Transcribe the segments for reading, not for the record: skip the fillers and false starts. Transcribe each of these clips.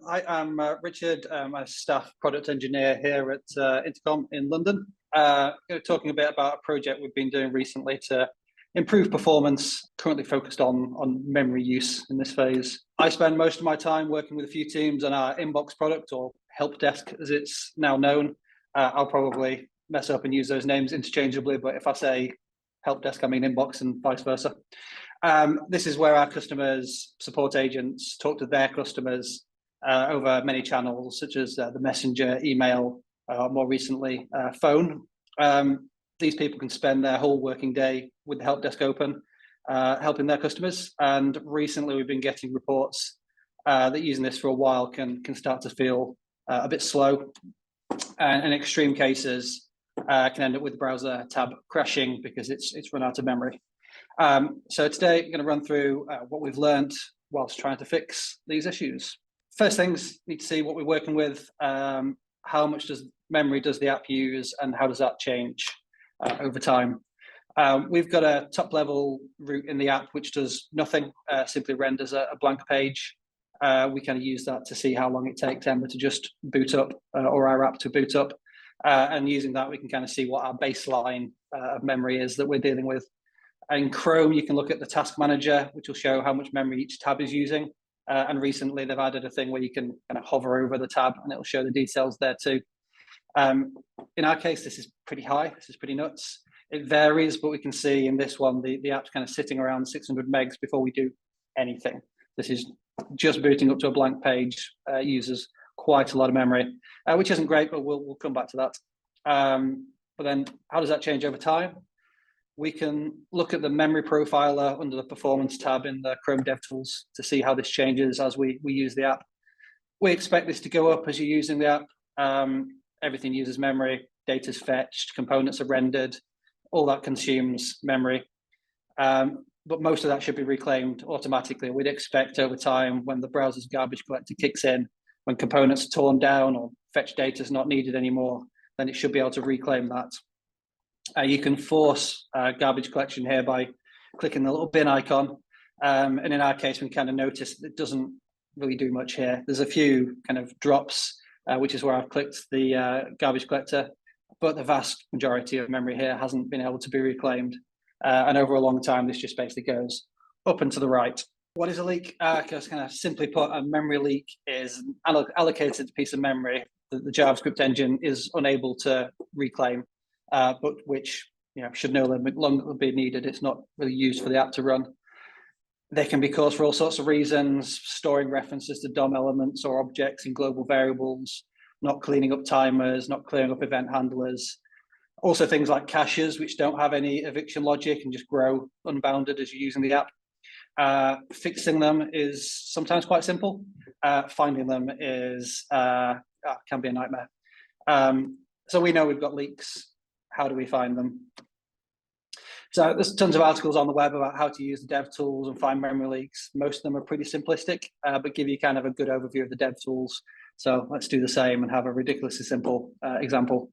I am Richard. I'm a staff product engineer here at Intercom in London. Talking a bit about a project we've been doing recently to improve performance, currently focused on memory use in this phase. I spend most of my time working with a few teams on our inbox product, or help desk as it's now known. I'll probably mess up and use those names interchangeably, but if I say help desk, I mean inbox and vice versa. This is where our customers, support agents, talk to their customers over many channels, such as the messenger, email, more recently, phone. These people can spend their whole working day with the help desk open, helping their customers. And recently we've been getting reports that using this for a while can start to feel a bit slow. And in extreme cases, can end up with the browser tab crashing because it's run out of memory. So today I'm going to run through what we've learned whilst trying to fix these issues. First things, need to see what we're working with, how much memory does the app use, and how does that change over time. We've got a top level route in the app which does nothing, simply renders a blank page. We kind of use that to see how long it takes Ember to just boot up, or our app to boot up. And using that, we can kind of see what our baseline of memory is that we're dealing with. In Chrome, you can look at the task manager, which will show how much memory each tab is using. And recently, they've added a thing where you can kind of hover over the tab and it'll show the details there too. In our case, this is pretty high. This is pretty nuts. It varies, but we can see in this one, the app's kind of sitting around 600 megs before we do anything. This is just booting up to a blank page, uses quite a lot of memory, which isn't great, but we'll come back to that. But then how does that change over time? We can look at the memory profiler under the performance tab in the Chrome DevTools to see how this changes as we use the app. We expect this to go up as you're using the app. Everything uses memory, data's fetched, components are rendered, all that consumes memory. But most of that should be reclaimed automatically. We'd expect over time, when the browser's garbage collector kicks in, when components are torn down or fetch data is not needed anymore, then it should be able to reclaim that. You can force garbage collection here by clicking the little bin icon. And in our case, we kind of notice that it doesn't really do much here. There's a few kind of drops, which is where I've clicked the garbage collector, but the vast majority of memory here hasn't been able to be reclaimed. And over a long time, this just basically goes up and to the right. What is a leak? Because kind of simply put, a memory leak is an allocated piece of memory that the JavaScript engine is unable to reclaim. But which should no longer be needed. It's not really used for the app to run. They can be caused for all sorts of reasons: storing references to DOM elements or objects in global variables, not cleaning up timers, not clearing up event handlers. Also things like caches, which don't have any eviction logic and just grow unbounded as you're using the app. Fixing them is sometimes quite simple. Finding them is can be a nightmare. So we know we've got leaks. How do we find them? So there's tons of articles on the web about how to use the dev tools and find memory leaks. Most of them are pretty simplistic, but give you kind of a good overview of the dev tools. So let's do the same and have a ridiculously simple example.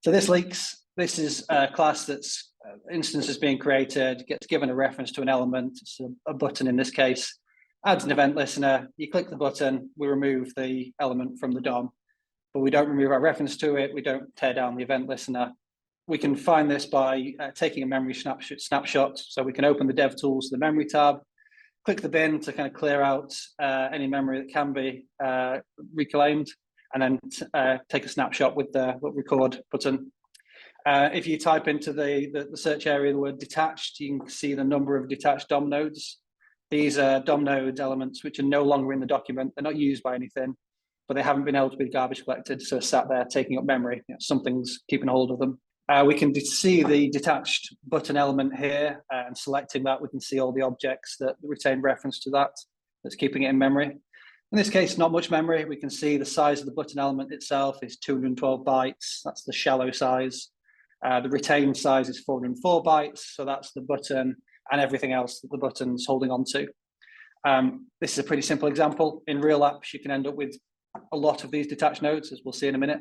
So this leaks. This is a class that's instance is being created, gets given a reference to an element. It's a button in this case, adds an event listener. You click the button, we remove the element from the DOM, but we don't remove our reference to it. We don't tear down the event listener. We can find this by taking a memory snapshot. So we can open the DevTools, the memory tab, click the bin to kind of clear out any memory that can be reclaimed, and then take a snapshot with the record button. If you type into the search area the word detached, you can see the number of detached DOM nodes. These are DOM node elements which are no longer in the document. They're not used by anything, but they haven't been able to be garbage collected, so sat there taking up memory. Something's keeping a hold of them. We can see the detached button element here, and selecting that, we can see all the objects that retain reference to that, that's keeping it in memory. In this case, not much memory. We can see the size of the button element itself is 212 bytes. That's the shallow size. The retained size is 404 bytes. So that's the button and everything else that the button's holding on to. This is a pretty simple example. In real apps, you can end up with a lot of these detached nodes, as we'll see in a minute.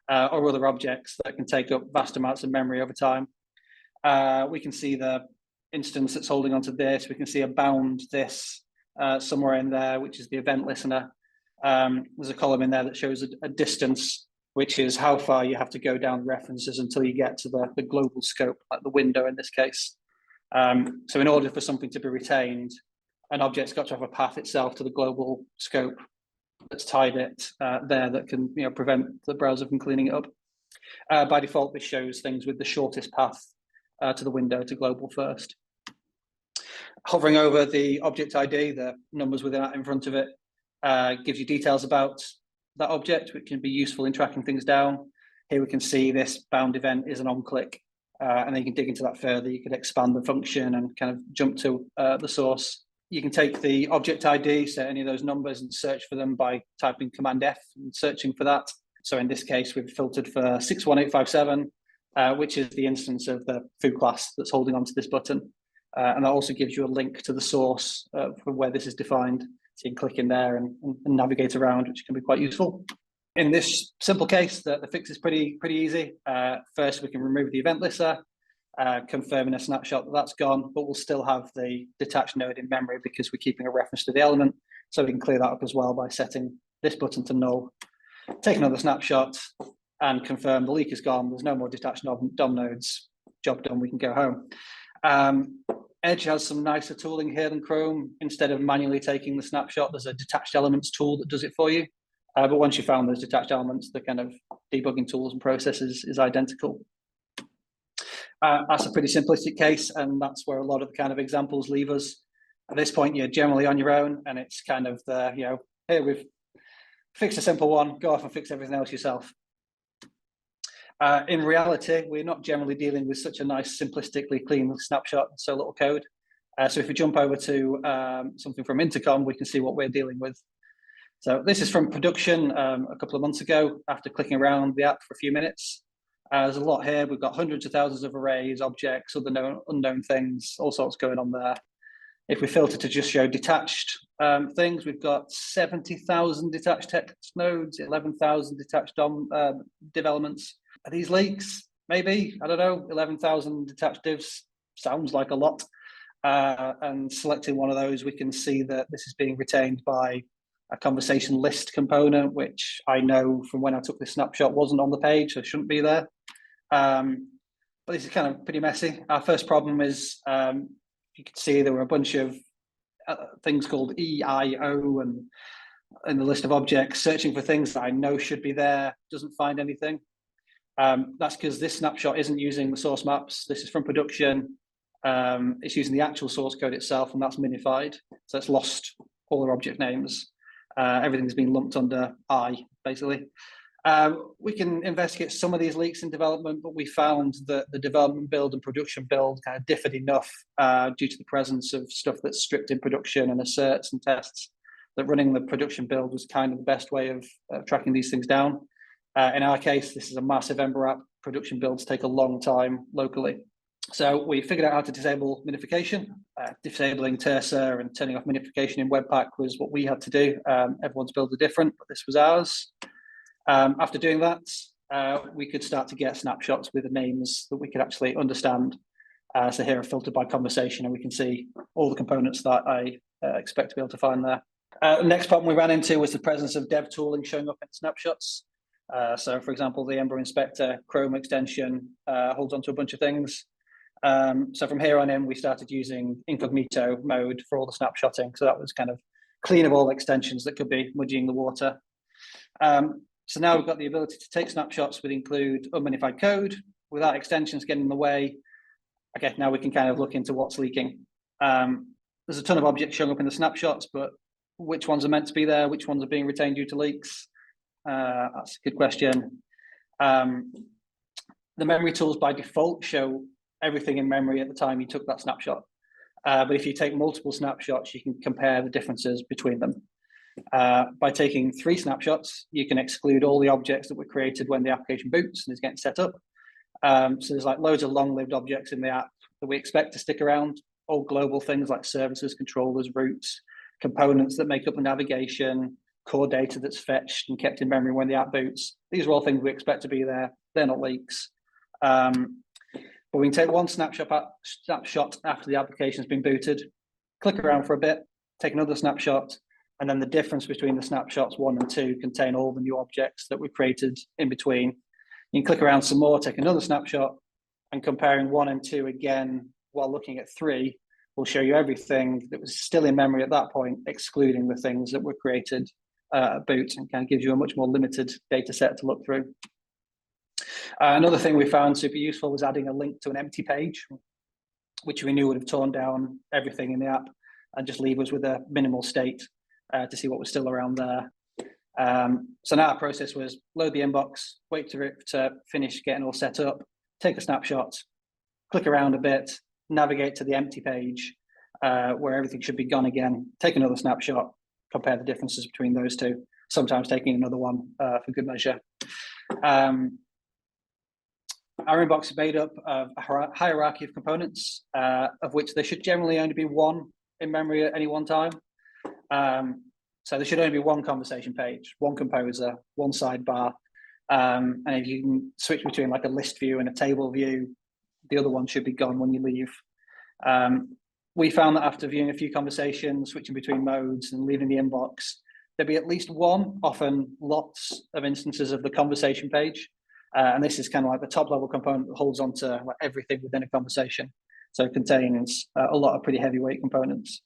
Or other objects that can take up vast amounts of memory over time. We can see the instance that's holding onto this. We can see a bound this somewhere in there, which is the event listener. There's a column in there that shows a distance, which is how far you have to go down references until you get to the global scope, like the window in this case. So in order for something to be retained, an object's got to have a path itself to the global scope that's tied it there that can prevent the browser from cleaning it up. By default, this shows things with the shortest path to the window to global first. Hovering over the object ID, the numbers within that in front of it, gives you details about that object, which can be useful in tracking things down. Here we can see this bound event is an on-click, and then you can dig into that further. You could expand the function and kind of jump to the source. You can take the object ID, so any of those numbers, and search for them by typing Command F and searching for that. So in this case, we've filtered for 61857, which is the instance of the foo class that's holding onto this button. And that also gives you a link to the source for where this is defined. So you can click in there and navigate around, which can be quite useful. In this simple case, the fix is pretty easy. First, we can remove the event lister, confirming a snapshot that's gone, but we'll still have the detached node in memory because we're keeping a reference to the element. So we can clear that up as well by setting this button to null, take another snapshot, and confirm the leak is gone. There's no more detached DOM nodes. Job done, we can go home. Edge has some nicer tooling here than Chrome. Instead of manually taking the snapshot, there's a detached elements tool that does it for you. But once you found those detached elements, the kind of debugging tools and processes is identical. That's a pretty simplistic case, and that's where a lot of the kind of examples leave us. At this point, you're generally on your own, and it's kind of the, hey, we've fixed a simple one, go off and fix everything else yourself. In reality, we're not generally dealing with such a nice, simplistically clean snapshot, so little code. So if we jump over to something from Intercom, we can see what we're dealing with. So this is from production a couple of months ago, after clicking around the app for a few minutes. There's a lot here. We've got hundreds of thousands of arrays, objects, other unknown things, all sorts going on there. If we filter to just show detached things, we've got 70,000 detached text nodes, 11,000 detached DOM div elements. Are these leaks? Maybe, I don't know. 11,000 detached divs sounds like a lot. And selecting one of those, we can see that this is being retained by a conversation list component, which I know from when I took this snapshot wasn't on the page, so it shouldn't be there. But this is kind of pretty messy. Our first problem is, you can see there were a bunch of things called EIO and in the list of objects, searching for things that I know should be there, doesn't find anything. That's because this snapshot isn't using the source maps. This is from production. It's using the actual source code itself, and that's minified. So it's lost all their object names. Everything's been lumped under I, basically. We can investigate some of these leaks in development, but we found that the development build and production build kind of differed enough due to the presence of stuff that's stripped in production and asserts and tests, that running the production build was kind of the best way of tracking these things down. In our case, this is a massive Ember app. Production builds take a long time locally. So we figured out how to disable minification. Disabling Tersa and turning off minification in Webpack was what we had to do. Everyone's builds are different, but this was ours. After doing that, we could start to get snapshots with the names that we could actually understand. So here are filtered by conversation, and we can see all the components that I expect to be able to find there. Next problem we ran into was the presence of dev tooling showing up in snapshots. So for example, the Ember Inspector Chrome extension holds onto a bunch of things. So from here on in, we started using incognito mode for all the snapshotting. So that was kind of clean of all extensions that could be muddying the water. So now we've got the ability to take snapshots that include unminified code without extensions getting in the way. Okay, now we can kind of look into what's leaking. There's a ton of objects showing up in the snapshots, but which ones are meant to be there? Which ones are being retained due to leaks? That's a good question. The memory tools by default show everything in memory at the time you took that snapshot. But if you take multiple snapshots, you can compare the differences between them. By taking 3 snapshots, you can exclude all the objects that were created when the application boots and is getting set up. So there's like loads of long-lived objects in the app that we expect to stick around, all global things like services, controllers, routes, components that make up the navigation, core data that's fetched and kept in memory when the app boots. These are all things we expect to be there. They're not leaks. But we can take one snapshot after the application has been booted, click around for a bit, take another snapshot, And then the difference between the snapshots 1 and 2 contain all the new objects that we created in between. You can click around some more, take another snapshot, and comparing 1 and 2 again while looking at 3 will show you everything that was still in memory at that point, excluding the things that were created at boot, and kind of gives you a much more limited data set to look through. Another thing we found super useful was adding a link to an empty page, which we knew would have torn down everything in the app and just leave us with a minimal state to see what was still around there. So now our process was load the inbox, wait for it to finish getting all set up, take a snapshot, click around a bit, navigate to the empty page where everything should be gone again, take another snapshot, compare the differences between those two, sometimes taking another one for good measure. Our inbox is made up of a hierarchy of components, of which there should generally only be one in memory at any one time. So there should only be one conversation page, one composer, one sidebar. And if you can switch between like a list view and a table view, the other one should be gone when you leave. We found that after viewing a few conversations, switching between modes and leaving the inbox, there'd be at least one, often lots of instances of the conversation page. And this is kind of like the top level component that holds on to like everything within a conversation. So it contains a lot of pretty heavyweight components.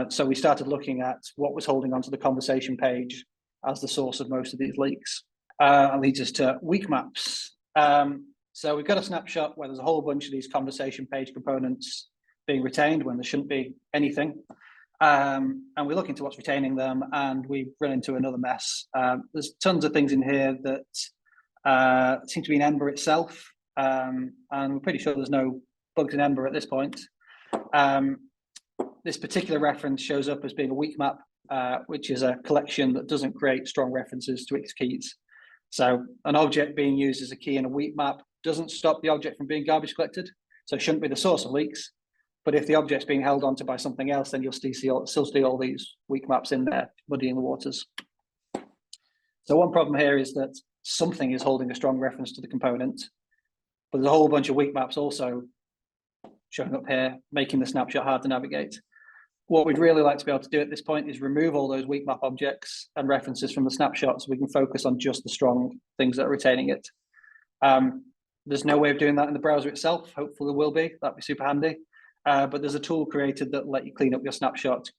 So we started looking at what was holding onto the conversation page as the source of most of these leaks. And leads us to weak maps. So we've got a snapshot where there's a whole bunch of these conversation page components being retained when there shouldn't be anything. And we look into what's retaining them, and we run into another mess. There's tons of things in here that seem to be in Ember itself, and we're pretty sure there's no bugs in Ember at this point. This particular reference shows up as being a weak map, which is a collection that doesn't create strong references to its keys. So an object being used as a key in a weak map doesn't stop the object from being garbage collected, so it shouldn't be the source of leaks. But if the object's being held onto by something else, then you'll still see all these weak maps in there, muddying the waters. So one problem here is that something is holding a strong reference to the component, but there's a whole bunch of weak maps also showing up here, making the snapshot hard to navigate. What we'd really like to be able to do at this point is remove all those weak map objects and references from the snapshot so we can focus on just the strong things that are retaining it. There's no way of doing that in the browser itself. Hopefully there will be, that'd be super handy. But there's a tool created that let you clean up your snapshot,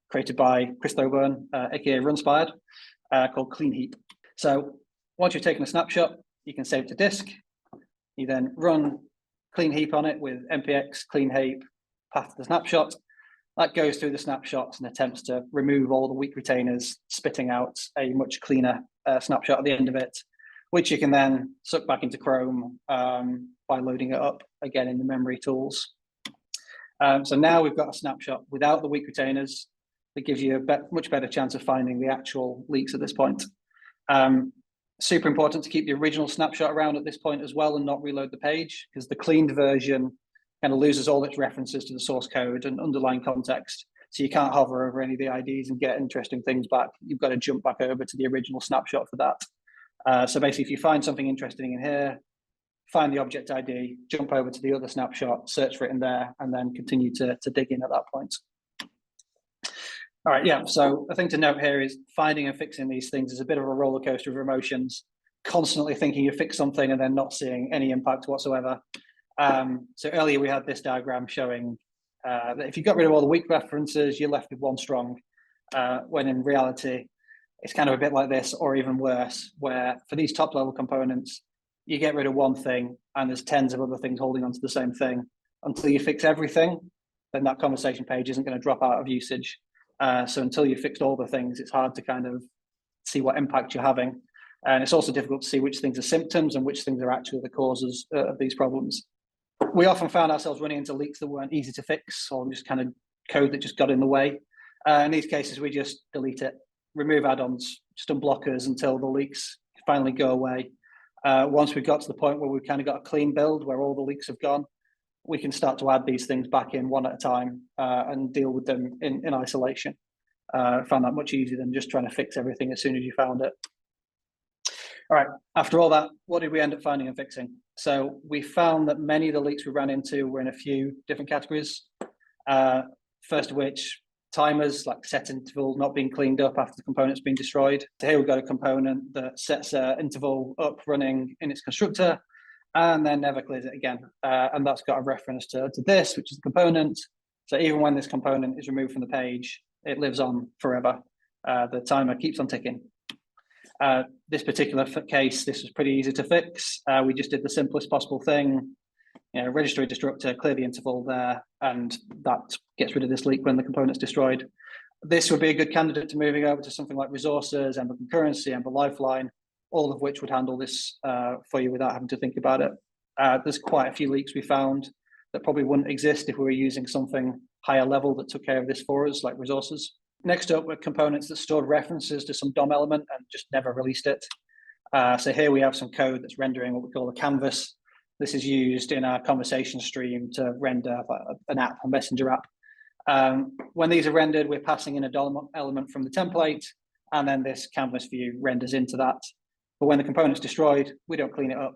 created by Chris Thoburn, aka Runspired, called Clean Heap. So once you've taken a snapshot, you can save it to disk. You then run Clean Heap on it with npx clean heap path to the snapshot. That goes through the snapshots and attempts to remove all the weak retainers, spitting out a much cleaner snapshot at the end of it, which you can then suck back into Chrome by loading it up again in the memory tools. So now we've got a snapshot without the weak retainers that gives you a much better chance of finding the actual leaks at this point. Super important to keep the original snapshot around at this point as well and not reload the page, because the cleaned version kind of loses all its references to the source code and underlying context. So you can't hover over any of the IDs and get interesting things back. You've got to jump back over to the original snapshot for that. So basically, if you find something interesting in here, find the object ID, jump over to the other snapshot, search for it in there, and then continue to dig in at that point. All right, yeah, so the thing to note here is finding and fixing these things is a bit of a roller coaster of emotions, constantly thinking you fix something and then not seeing any impact whatsoever. So earlier we had this diagram showing that if you got rid of all the weak references, you're left with one strong, when in reality, it's kind of a bit like this, or even worse, where for these top level components, you get rid of one thing and there's tens of other things holding onto the same thing. Until you fix everything, then that conversation page isn't going to drop out of usage. So until you've fixed all the things, it's hard to kind of see what impact you're having. And it's also difficult to see which things are symptoms and which things are actually the causes of these problems. We often found ourselves running into leaks that weren't easy to fix, or just kind of code that just got in the way. In these cases, we just delete it, remove add-ons, just unblock us until the leaks finally go away. Once we've got to the point where we've kind of got a clean build where all the leaks have gone, we can start to add these things back in one at a time and deal with them in isolation. I found that much easier than just trying to fix everything as soon as you found it. All right, after all that, what did we end up finding and fixing? So we found that many of the leaks we ran into were in a few different categories. First of which, timers, like set interval not being cleaned up after the component's been destroyed. So here we've got a component that sets an interval up running in its constructor and then never clears it again. And that's got a reference to this, which is the component. So even when this component is removed from the page, it lives on forever. The timer keeps on ticking. This particular case, this was pretty easy to fix. We just did the simplest possible thing. Register a destructor, clear the interval there, and that gets rid of this leak when the component's destroyed. This would be a good candidate to moving over to something like resources, Ember concurrency, Ember lifeline, all of which would handle this for you without having to think about it. There's quite a few leaks we found that probably wouldn't exist if we were using something higher level that took care of this for us, like resources. Next up were components that stored references to some DOM element and just never released it. So here we have some code that's rendering what we call a canvas. This is used in our conversation stream to render an app, a messenger app. When these are rendered, we're passing in a DOM element from the template, and then this canvas view renders into that. But when the component's destroyed, we don't clean it up.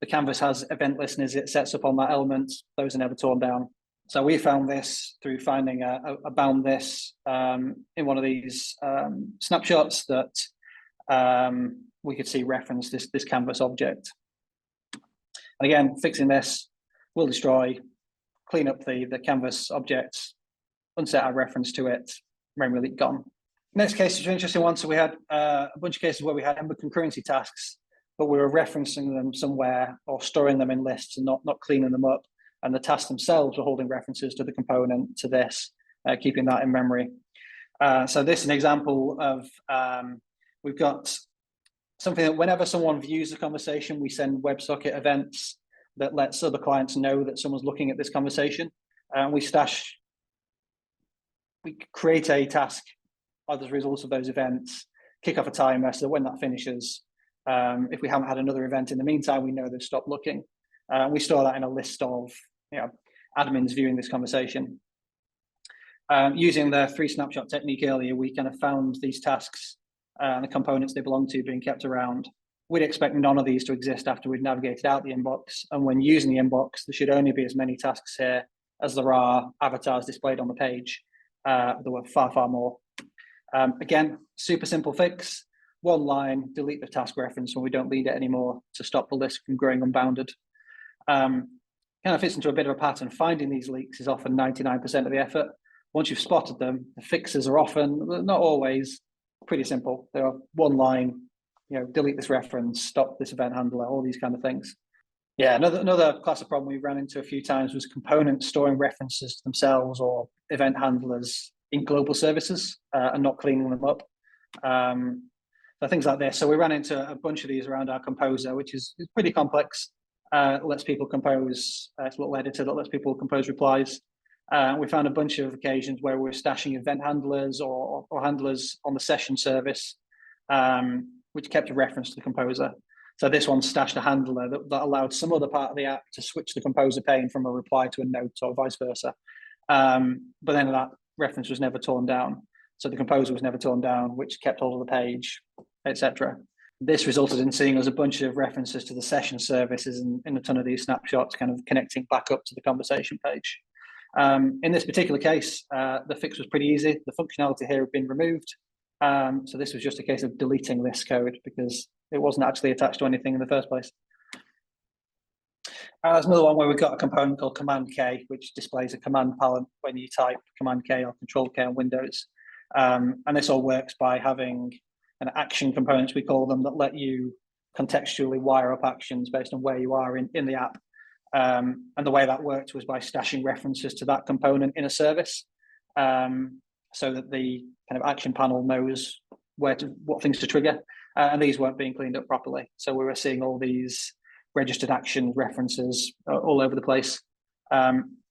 The canvas has event listeners it sets up on that element. Those are never torn down. So we found this through finding a bound this in one of these snapshots that we could see reference this canvas object. And again, fixing this will destroy, clean up the canvas object, unset our reference to it, memory leak gone. Next case is an interesting one. So we had a bunch of cases where we had Ember concurrency tasks, but we were referencing them somewhere or storing them in lists and not cleaning them up. And the tasks themselves were holding references to the component, to this, keeping that in memory. So this is an example of, we've got something that whenever someone views the conversation, we send WebSocket events that lets other clients know that someone's looking at this conversation. And we create a task as a result of those events, kick off a timer so that when that finishes, if we haven't had another event in the meantime, we know they've stopped looking. We store that in a list of admins viewing this conversation. Using the 3 snapshot technique earlier, we kind of found these tasks and the components they belong to being kept around. We'd expect none of these to exist after we'd navigated out the inbox. And when using the inbox, there should only be as many tasks here as there are avatars displayed on the page. There were far, far more. Again, super simple fix. One line, delete the task reference when we don't need it anymore to stop the list from growing unbounded. Kind of fits into a bit of a pattern. Finding these leaks is often 99% of the effort. Once you've spotted them, the fixes are often, not always, pretty simple. There are one line, delete this reference, stop this event handler, all these kind of things. Yeah, another class of problem we ran into a few times was components storing references to themselves or event handlers in global services and not cleaning them up. So things like this. So we ran into a bunch of these around our composer, which is pretty complex. Lets people compose, it's a little editor that lets people compose replies. We found a bunch of occasions where we're stashing event handlers or handlers on the session service, which kept a reference to the composer. So this one stashed a handler that allowed some other part of the app to switch the composer pane from a reply to a note or vice versa. But then that reference was never torn down. So the composer was never torn down, which kept hold of the page, etc. This resulted in seeing us a bunch of references to the session services in a ton of these snapshots, kind of connecting back up to the conversation page. In this particular case, the fix was pretty easy. The functionality here had been removed. So this was just a case of deleting this code because it wasn't actually attached to anything in the first place. There's another one where we've got a component called Command K, which displays a command palette when you type Command K or Control K on Windows. And this all works by having an action components, we call them, that let you contextually wire up actions based on where you are in the app. And the way that worked was by stashing references to that component in a service, so that the kind of action panel knows what things to trigger. And these weren't being cleaned up properly. So we were seeing all these registered action references all over the place.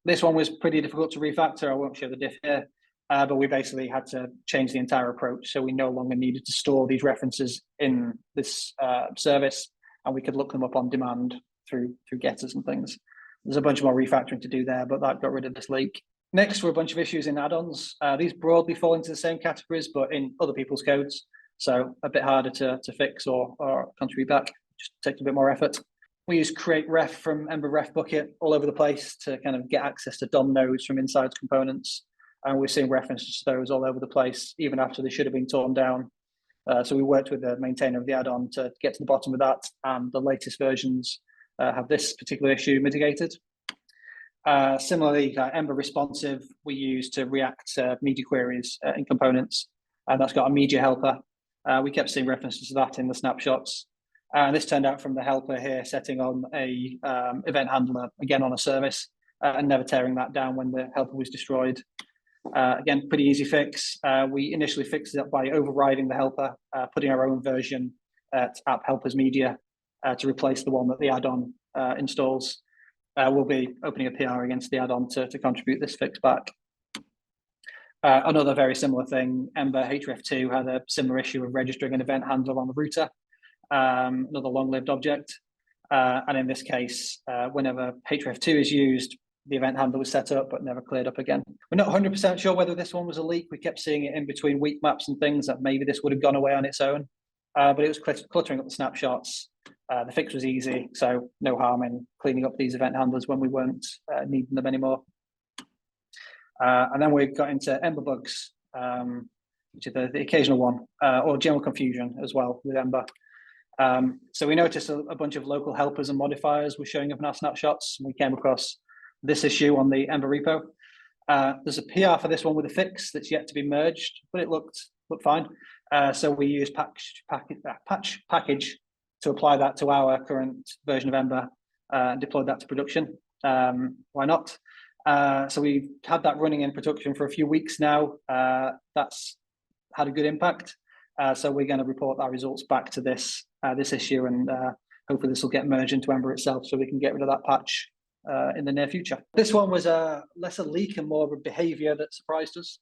This one was pretty difficult to refactor. I won't show the diff here, but we basically had to change the entire approach. So we no longer needed to store these references in this service, and we could look them up on demand through getters and things. There's a bunch more refactoring to do there, but that got rid of this leak. Next were a bunch of issues in add-ons. These broadly fall into the same categories, but in other people's codes. So a bit harder to fix or contribute back, just takes a bit more effort. We use create ref from Ember ref bucket all over the place to kind of get access to DOM nodes from inside components. and we're seeing references to those all over the place, even after they should have been torn down. So we worked with the maintainer of the add-on to get to the bottom of that, and the latest versions have this particular issue mitigated. Similarly, Ember responsive we use to react to media queries in components, and that's got a media helper. We kept seeing references to that in the snapshots. And this turned out from the helper here setting on a event handler, again on a service, and never tearing that down when the helper was destroyed. Again, pretty easy fix. We initially fixed it by overriding the helper, putting our own version at app helpers media to replace the one that the add-on installs. We'll be opening a PR against the add-on to contribute this fix back. Another very similar thing, Ember href2 had a similar issue of registering an event handler on the router, another long-lived object. And in this case, whenever href2 is used, the event handler was set up but never cleared up again. We're not 100% sure whether this one was a leak. We kept seeing it in between weak maps and things that maybe this would have gone away on its own, but it was cluttering up the snapshots. The fix was easy, so no harm in cleaning up these event handlers when we weren't needing them anymore. And then we got into Ember bugs, which is the occasional one, or general confusion as well with Ember. So we noticed a bunch of local helpers and modifiers were showing up in our snapshots, and we came across this issue on the Ember repo. There's a PR for this one with a fix that's yet to be merged, but it looked fine. So we used patch package to apply that to our current version of Ember and deployed that to production. Why not? So we've had that running in production for a few weeks now. That's had a good impact. So we're going to report our results back to this issue, and hopefully this will get merged into Ember itself so we can get rid of that patch in the near future. This one was less a leak and more of a behavior that surprised us.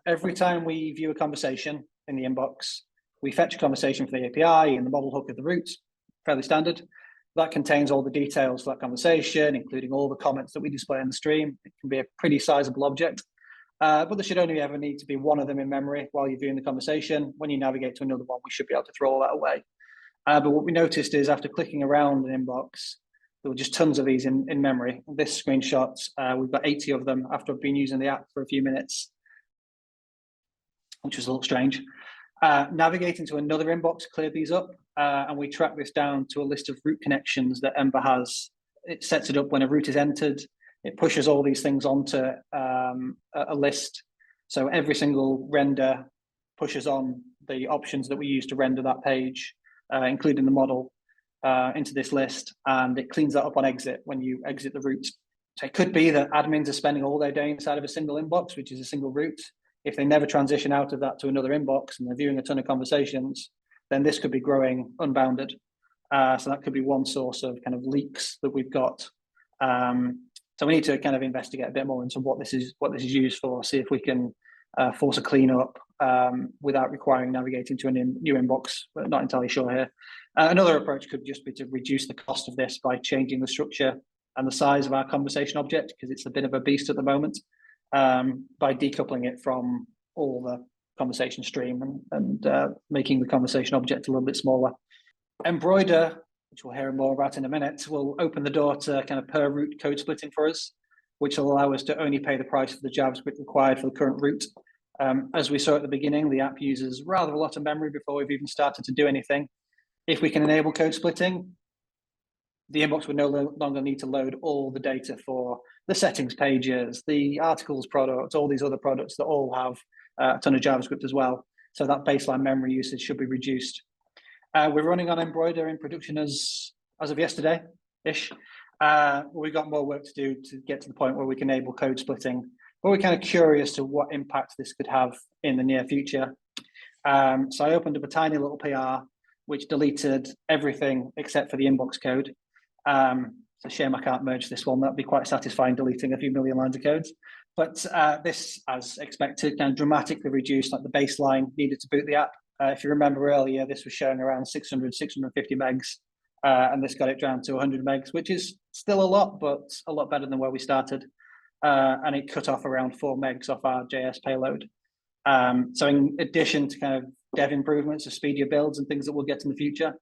Every time we view a conversation in the inbox, we fetch a conversation for the API and the model hook of the root, fairly standard. That contains all the details for that conversation, including all the comments that we display on the stream. It can be a pretty sizable object, but there should only ever need to be one of them in memory while you're viewing the conversation. When you navigate to another one, we should be able to throw all that away. But what we noticed is after clicking around an inbox, there were just tons of these in memory. This screenshot, we've got 80 of them after I've been using the app for a few minutes, which was a little strange. Navigating to another inbox cleared these up, and we track this down to a list of root connections that Ember has. It sets it up when a root is entered. It pushes all these things onto a list. So every single render pushes on the options that we use to render that page, including the model, into this list, and it cleans that up on exit when you exit the root. So it could be that admins are spending all their day inside of a single inbox, which is a single root. If they never transition out of that to another inbox and they're viewing a ton of conversations, then this could be growing unbounded. So that could be one source of kind of leaks that we've got. So we need to kind of investigate a bit more into what this is used for, see if we can force a cleanup without requiring navigating to a new inbox, but not entirely sure here. Another approach could just be to reduce the cost of this by changing the structure and the size of our conversation object, because it's a bit of a beast at the moment, by decoupling it from all the conversation stream and making the conversation object a little bit smaller. Embroider, which we'll hear more about in a minute, will open the door to kind of per root code splitting for us, which will allow us to only pay the price for the JavaScript required for the current root. As we saw at the beginning, the app uses rather a lot of memory before we've even started to do anything. If we can enable code splitting, the inbox would no longer need to load all the data for the settings pages, the articles products, all these other products that all have a ton of JavaScript as well. So that baseline memory usage should be reduced. We're running on Embroider in production as of yesterday-ish. We've got more work to do to get to the point where we can enable code splitting, but we're kind of curious to what impact this could have in the near future. So I opened up a tiny little PR, which deleted everything except for the inbox code. It's a shame I can't merge this one. That'd be quite satisfying, deleting a few million lines of code. But this, as expected, can dramatically reduce like the baseline needed to boot the app. If you remember earlier, this was showing around 600, 650 megs, and this got it down to 100 megs, which is still a lot, but a lot better than where we started. And it cut off around 4 megs off our JS payload. So in addition to kind of dev improvements of speedier builds and things that we'll get in the future,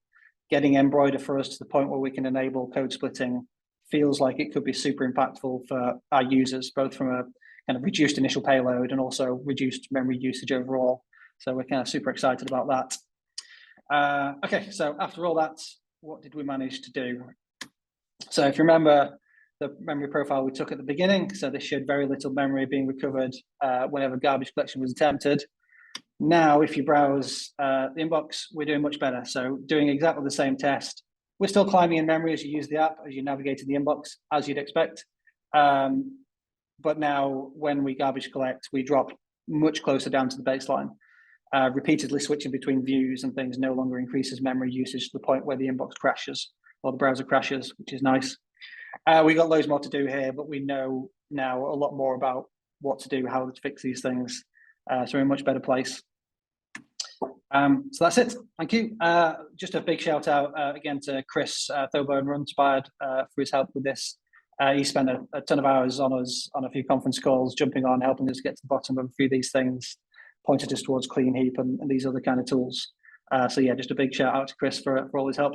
getting Embroider for us to the point where we can enable code splitting feels like it could be super impactful for our users, both from a kind of reduced initial payload and also reduced memory usage overall. So we're kind of super excited about that. Okay, so after all that, what did we manage to do? So if you remember the memory profile we took at the beginning, so this showed very little memory being recovered whenever garbage collection was attempted. Now, if you browse the inbox, we're doing much better. So doing exactly the same test. We're still climbing in memory as you use the app, as you navigate in the inbox, as you'd expect. But now when we garbage collect, we drop much closer down to the baseline. Repeatedly switching between views and things no longer increases memory usage to the point where the inbox crashes or the browser crashes, which is nice. We got loads more to do here, but we know now a lot more about what to do, how to fix these things. So we're in a much better place. So that's it. Thank you. Just a big shout out again to Chris Thoburn Runspired for his help with this. He spent a ton of hours on us on a few conference calls, jumping on, helping us get to the bottom of a few of these things, pointed us towards Clean Heap and these other kind of tools. So yeah, just a big shout out to Chris for all his help.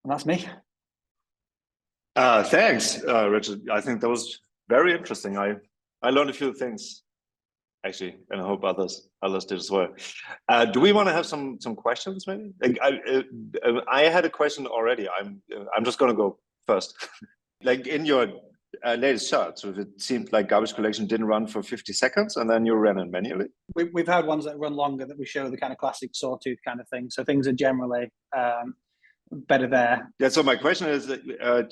And that's me. Thanks, Richard. I think that was very interesting. I learned a few things, actually, and I hope others did as well. Do we want to have some questions, maybe? Like, I had a question already. I'm just going to go first. Like in your latest chart, so it seemed like garbage collection didn't run for 50 seconds, and then you ran it manually. We've had ones that run longer that we show the kind of classic sawtooth kind of thing. So things are generally better there. Yeah. So my question is, I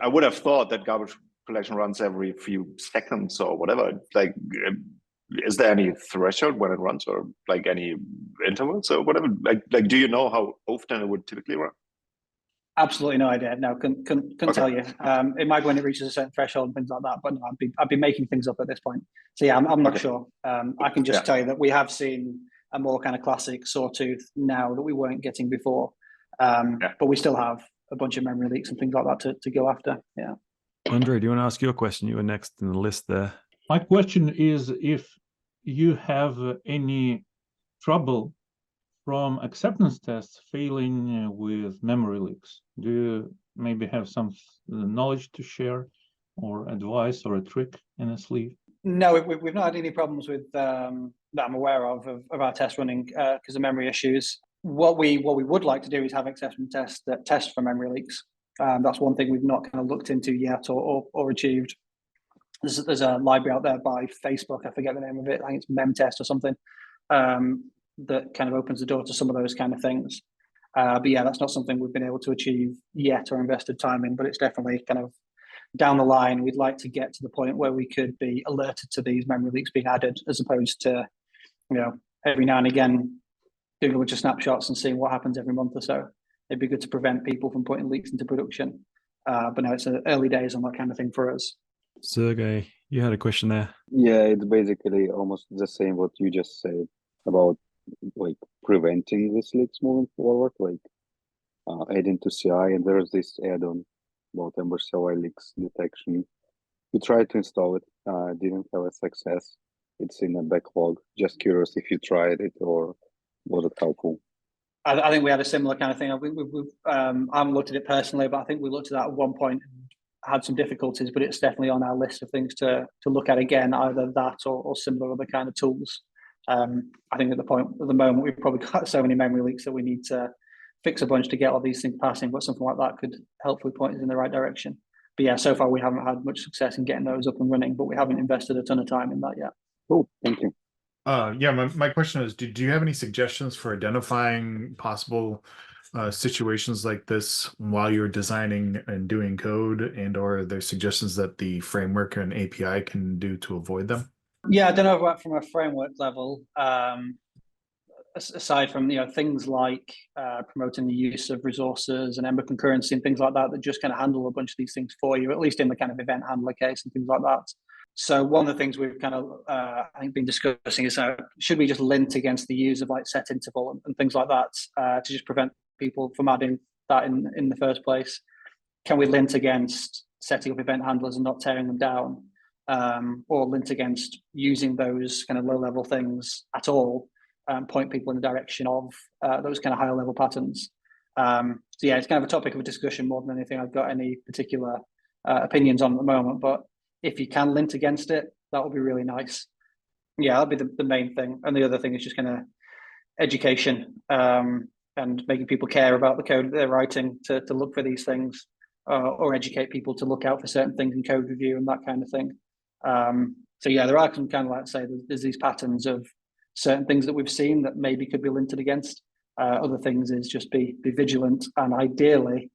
would have thought that garbage collection runs every few seconds or whatever. Like, is there any threshold when it runs, or like any intervals or whatever? Like, do you know how often it would typically run? Absolutely no idea. No, couldn't tell you. It might when it reaches a certain threshold and things like that, but no, I'd be making things up at this point. So yeah, I'm not sure. I can just tell you that we have seen a more kind of classic sawtooth now that we weren't getting before. But we still have a bunch of memory leaks and things like that to go after. Yeah. Andre, do you want to ask your question? You were next in the list there. My question is if you have any trouble from acceptance tests failing with memory leaks. Do you maybe have some knowledge to share or advice or a trick in a sleeve? No, we've not had any problems with that I'm aware of our test running because of memory issues. What we would like to do is have acceptance tests that test for memory leaks. That's one thing we've not kind of looked into yet or achieved. There's a library out there by Facebook, I forget the name of it, I think it's MemTest or something, that kind of opens the door to some of those kind of things. But yeah, that's not something we've been able to achieve yet or invested time in, but it's definitely kind of down the line. We'd like to get to the point where we could be alerted to these memory leaks being added, as opposed to, every now and again doing a bunch of snapshots and seeing what happens every month or so. It'd be good to prevent people from putting leaks into production. But no, it's early days on that kind of thing for us. Sergey, you had a question there. Yeah, it's basically almost the same what you just said about like preventing these leaks moving forward, like adding to CI, and there's this add-on about Ember CLI leaks detection. We tried to install it, didn't have a success. It's in a backlog. Just curious if you tried it or was it helpful? I think we had a similar kind of thing. I haven't looked at it personally, but I think we looked at that at one point and had some difficulties, but it's definitely on our list of things to look at again, either that or similar other kind of tools. I think at the moment, we've probably got so many memory leaks that we need to fix a bunch to get all these things passing, but something like that could hopefully point us in the right direction. But yeah, so far we haven't had much success in getting those up and running, but we haven't invested a ton of time in that yet. Cool, thank you. Yeah, my question is, do you have any suggestions for identifying possible situations like this while you're designing and doing code, and or are there suggestions that the framework and API can do to avoid them? Yeah, I don't know about from a framework level, aside from things like promoting the use of resources and Ember concurrency and things like that just kind of handle a bunch of these things for you, at least in the kind of event handler case and things like that. So one of the things we've kind of I think been discussing is should we just lint against the use of like set interval and things like that to just prevent people from adding that in the first place? Can we lint against setting up event handlers and not tearing them down, or lint against using those kind of low level things at all, point people in the direction of those kind of higher level patterns? So yeah, it's kind of a topic of a discussion more than anything I've got any particular opinions on at the moment, but if you can lint against it, that would be really nice. Yeah, that'll be the main thing. And the other thing is just kind of education, and making people care about the code that they're writing to look for these things, or educate people to look out for certain things in code review and that kind of thing. So yeah, there are some kind of, like say, there's these patterns of certain things that we've seen that maybe could be linted against. Other things is just be vigilant, and ideally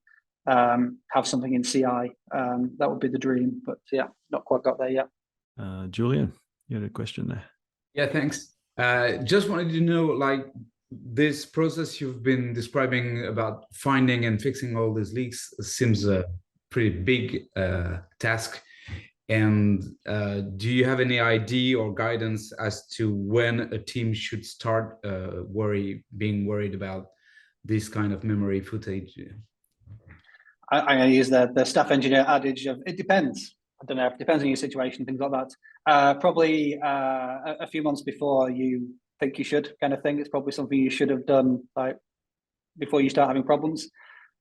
have something in CI. That would be the dream, but yeah, not quite got there yet. Julian, you had a question there. Yeah, thanks. Just wanted to know, like, this process you've been describing about finding and fixing all these leaks seems a pretty big task. And do you have any idea or guidance as to when a team should start being worried about this kind of memory footage? I'm going to use the staff engineer adage of it depends. I don't know, it depends on your situation, things like that. Probably a few months before you think you should, kind of thing. It's probably something you should have done like before you start having problems.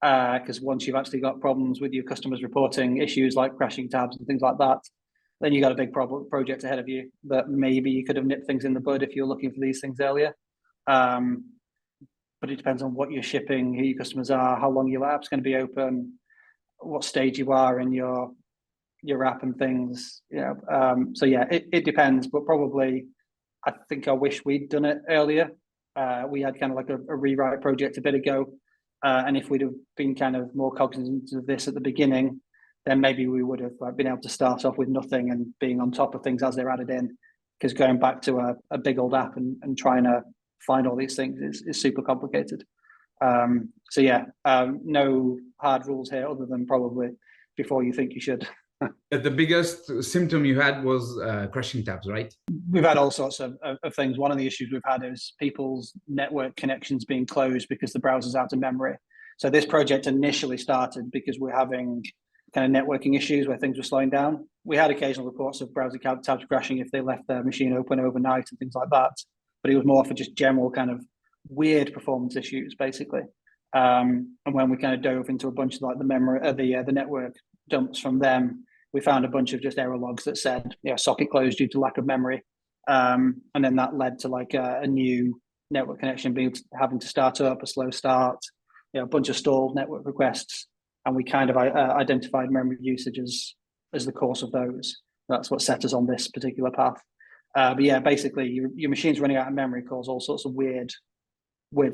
Because once you've actually got problems with your customers reporting issues like crashing tabs and things like that, then you got a big project ahead of you that maybe you could have nipped things in the bud if you're looking for these things earlier. But it depends on what you're shipping, who your customers are, how long your app's going to be open, what stage you are in your app and things. So yeah, it depends, but probably I think I wish we'd done it earlier. We had kind of like a rewrite project a bit ago. And if we'd have been kind of more cognizant of this at the beginning, then maybe we would have been able to start off with nothing and being on top of things as they're added in. Because going back to a big old app and trying to find all these things is super complicated. So yeah, no hard rules here other than probably before you think you should. The biggest symptom you had was crashing tabs, right? We've had all sorts of things. One of the issues we've had is people's network connections being closed because the browser's out of memory. So this project initially started because we're having kind of networking issues where things were slowing down. We had occasional reports of browser tabs crashing if they left their machine open overnight and things like that. But it was more for just general kind of weird performance issues, basically. And when we kind of dove into a bunch of like the memory, the network dumps from them, we found a bunch of just error logs that said, socket closed due to lack of memory. And then that led to like a new network connection having to start up, a slow start, a bunch of stalled network requests. And we kind of identified memory usage as the cause of those. That's what set us on this particular path. But yeah, basically your machine's running out of memory cause all sorts of weird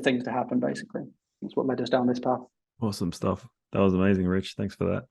things to happen, basically. That's what led us down this path. Awesome stuff. That was amazing, Rich. Thanks for that.